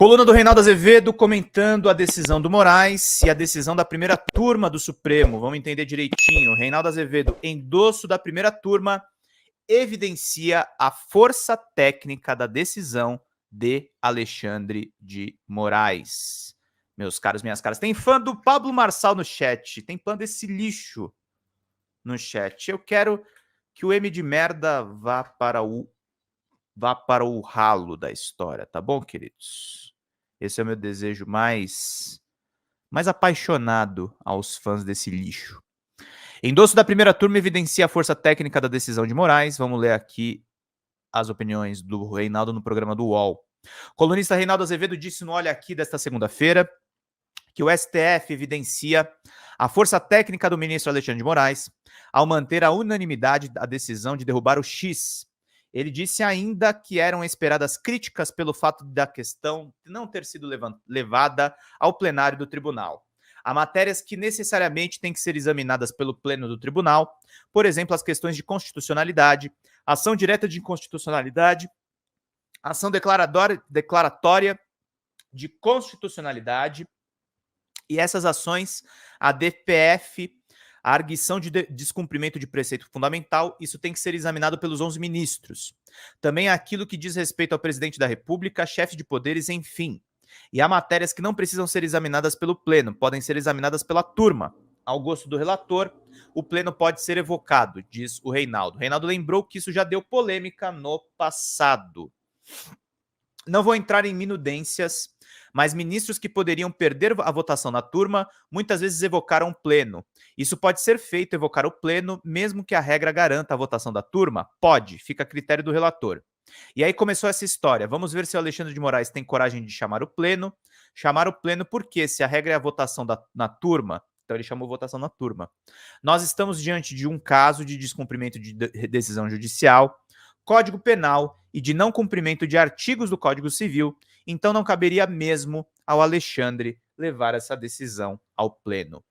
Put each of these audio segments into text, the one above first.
Coluna do Reinaldo Azevedo comentando a decisão do Moraes e a decisão da primeira turma do Supremo. Vamos entender direitinho. Reinaldo Azevedo, endosso da primeira turma, evidencia a força técnica da decisão de Alexandre de Moraes. Meus caros, minhas caras, tem fã do Pablo Marçal no chat, tem fã desse lixo no chat. Eu quero que o M de merda vá para o ralo da história, tá bom, queridos? Esse é o meu desejo mais apaixonado aos fãs desse lixo. Endosso da primeira turma evidencia a força técnica da decisão de Moraes. Vamos ler aqui as opiniões do Reinaldo no programa do UOL. Colunista Reinaldo Azevedo disse no Olha Aqui desta segunda-feira que o STF evidencia a força técnica do ministro Alexandre de Moraes ao manter a unanimidade da decisão de derrubar o X. Ele disse ainda que eram esperadas críticas pelo fato da questão não ter sido levada ao plenário do tribunal. Há matérias que necessariamente têm que ser examinadas pelo pleno do tribunal, por exemplo, as questões de constitucionalidade, ação direta de inconstitucionalidade, ação declaratória de constitucionalidade, e essas ações, a DPF, a arguição de descumprimento de preceito fundamental, isso tem que ser examinado pelos 11 ministros. Também aquilo que diz respeito ao presidente da República, chefe de poderes, enfim. E há matérias que não precisam ser examinadas pelo pleno, podem ser examinadas pela turma. Ao gosto do relator, o pleno pode ser evocado, diz o Reinaldo. Reinaldo lembrou que isso já deu polêmica no passado. Não vou entrar em minudências, mas ministros que poderiam perder a votação na turma muitas vezes evocaram o pleno. Isso pode ser feito, evocar o pleno, mesmo que a regra garanta a votação da turma? Pode, fica a critério do relator. E aí começou essa história. Vamos ver se o Alexandre de Moraes tem coragem de chamar o pleno. Chamar o pleno porque se a regra é a votação na turma, então ele chamou votação na turma. Nós estamos diante de um caso de descumprimento de decisão judicial, Código Penal e de não cumprimento de artigos do Código Civil, então não caberia mesmo ao Alexandre levar essa decisão ao pleno.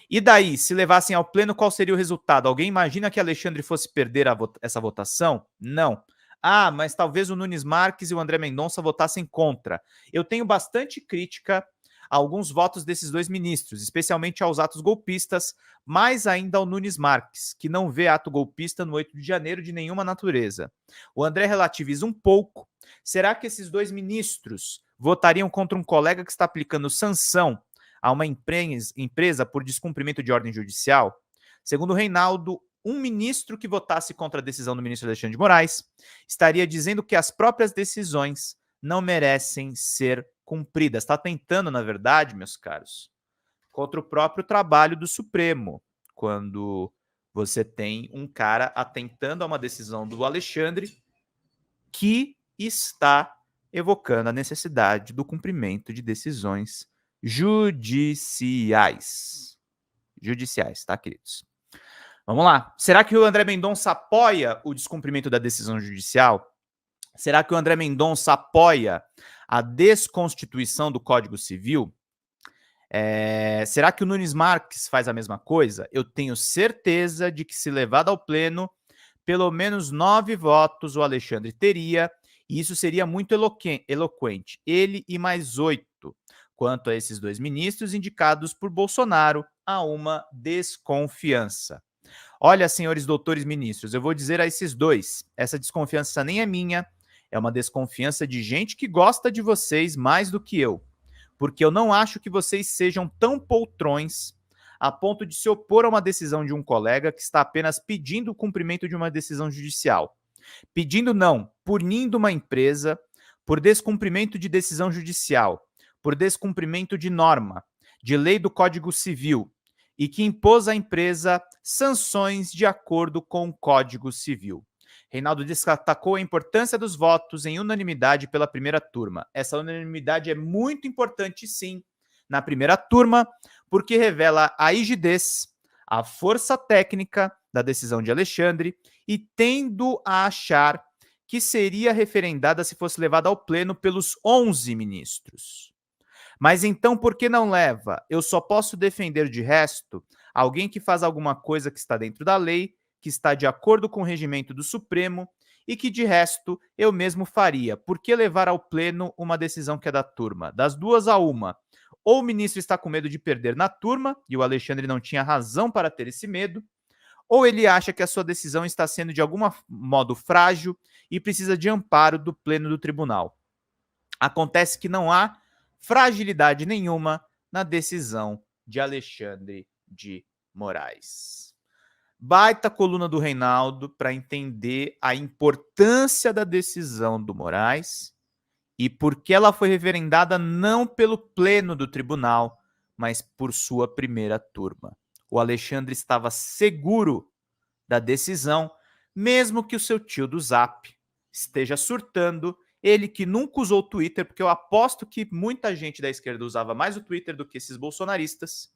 E daí, se levassem ao pleno, qual seria o resultado? Alguém imagina que Alexandre fosse perder essa votação? Não. Ah, mas talvez o Nunes Marques e o André Mendonça votassem contra. Eu tenho bastante crítica a alguns votos desses dois ministros, especialmente aos atos golpistas, mais ainda ao Nunes Marques, que não vê ato golpista no 8 de janeiro de nenhuma natureza. O André relativiza um pouco. Será que esses dois ministros votariam contra um colega que está aplicando sanção a uma empresa por descumprimento de ordem judicial? Segundo Reinaldo, um ministro que votasse contra a decisão do ministro Alexandre de Moraes estaria dizendo que as próprias decisões não merecem ser cumpridas. Está tentando, na verdade, meus caros, contra o próprio trabalho do Supremo, quando você tem um cara atentando a uma decisão do Alexandre que está evocando a necessidade do cumprimento de decisões judiciais. Judiciais, tá, queridos? Vamos lá. Será que o André Mendonça apoia o descumprimento da decisão judicial? Será que o André Mendonça apoia a desconstituição do Código Civil? Será que o Nunes Marques faz a mesma coisa? Eu tenho certeza de que, se levado ao pleno, pelo menos 9 votos o Alexandre teria, e isso seria muito eloquente. Ele e mais 8, quanto a esses dois ministros indicados por Bolsonaro a uma desconfiança. Olha, senhores doutores ministros, eu vou dizer a esses dois, essa desconfiança nem é minha, é uma desconfiança de gente que gosta de vocês mais do que eu, porque eu não acho que vocês sejam tão poltrões a ponto de se opor a uma decisão de um colega que está apenas pedindo o cumprimento de uma decisão judicial. Pedindo não, punindo uma empresa por descumprimento de decisão judicial, por descumprimento de norma, de lei do Código Civil, e que impôs à empresa sanções de acordo com o Código Civil. Reinaldo destacou a importância dos votos em unanimidade pela primeira turma. Essa unanimidade é muito importante, sim, na primeira turma, porque revela a rigidez, a força técnica da decisão de Alexandre e tendo a achar que seria referendada se fosse levada ao pleno pelos 11 ministros. Mas então por que não leva? Eu só posso defender de resto alguém que faz alguma coisa que está dentro da lei, que está de acordo com o regimento do Supremo e que de resto eu mesmo faria. Por que levar ao pleno uma decisão que é da turma? Das duas a uma. Ou o ministro está com medo de perder na turma, e o Alexandre não tinha razão para ter esse medo, ou ele acha que a sua decisão está sendo de algum modo frágil e precisa de amparo do pleno do tribunal. Acontece que não há fragilidade nenhuma na decisão de Alexandre de Moraes. Baita coluna do Reinaldo para entender a importância da decisão do Moraes e por que ela foi referendada não pelo pleno do tribunal, mas por sua primeira turma. O Alexandre estava seguro da decisão, mesmo que o seu tio do Zap esteja surtando, ele que nunca usou o Twitter, porque eu aposto que muita gente da esquerda usava mais o Twitter do que esses bolsonaristas.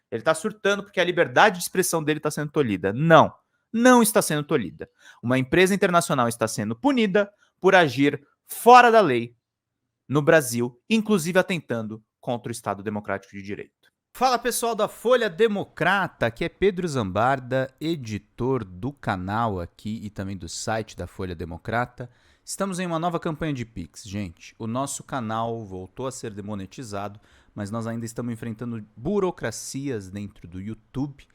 Ele está surtando porque a liberdade de expressão dele está sendo tolhida. Não, não está sendo tolhida. Uma empresa internacional está sendo punida por agir fora da lei no Brasil, inclusive atentando contra o Estado Democrático de Direito. Fala pessoal da Folha Democrata, aqui é Pedro Zambarda, editor do canal aqui e também do site da Folha Democrata. Estamos em uma nova campanha de Pix, gente. O nosso canal voltou a ser demonetizado, mas nós ainda estamos enfrentando burocracias dentro do YouTube.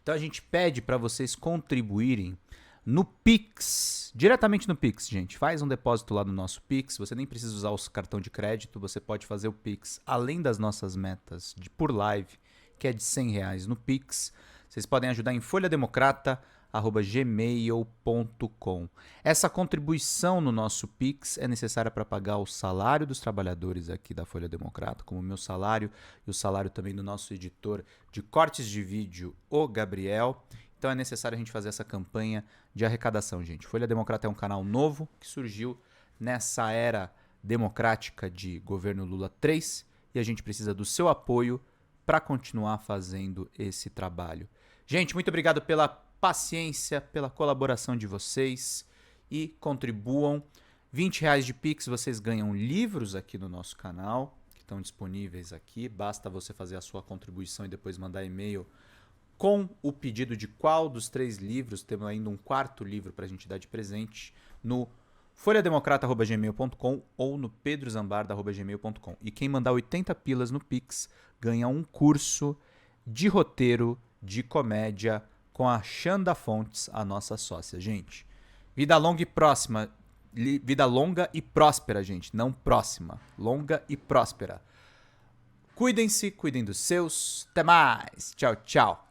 Então a gente pede para vocês contribuírem no Pix, diretamente no Pix, gente. Faz um depósito lá no nosso Pix, você nem precisa usar o cartão de crédito, você pode fazer o Pix além das nossas metas por live, que é de R$100 no Pix. Vocês podem ajudar em folhademocrata@gmail.com. Essa contribuição no nosso Pix é necessária para pagar o salário dos trabalhadores aqui da Folha Democrata, como o meu salário e o salário também do nosso editor de cortes de vídeo, o Gabriel. Então é necessário a gente fazer essa campanha de arrecadação, gente. Folha Democrata é um canal novo que surgiu nessa era democrática de governo Lula 3 e a gente precisa do seu apoio para continuar fazendo esse trabalho. Gente, muito obrigado pela paciência, pela colaboração de vocês e contribuam. R$20 de Pix, vocês ganham livros aqui no nosso canal, que estão disponíveis aqui. Basta você fazer a sua contribuição e depois mandar e-mail com o pedido de qual dos 3 livros, temos ainda um 4º livro para a gente dar de presente, no folhademocrata@gmail.com ou no pedrozambarda@gmail.com. E quem mandar 80 pilas no Pix ganha um curso de roteiro de comédia com a Xanda Fontes, a nossa sócia. Gente, vida longa e próxima. Vida longa e próspera, gente. Não próxima. Longa e próspera. Cuidem-se, cuidem dos seus. Até mais. Tchau, tchau.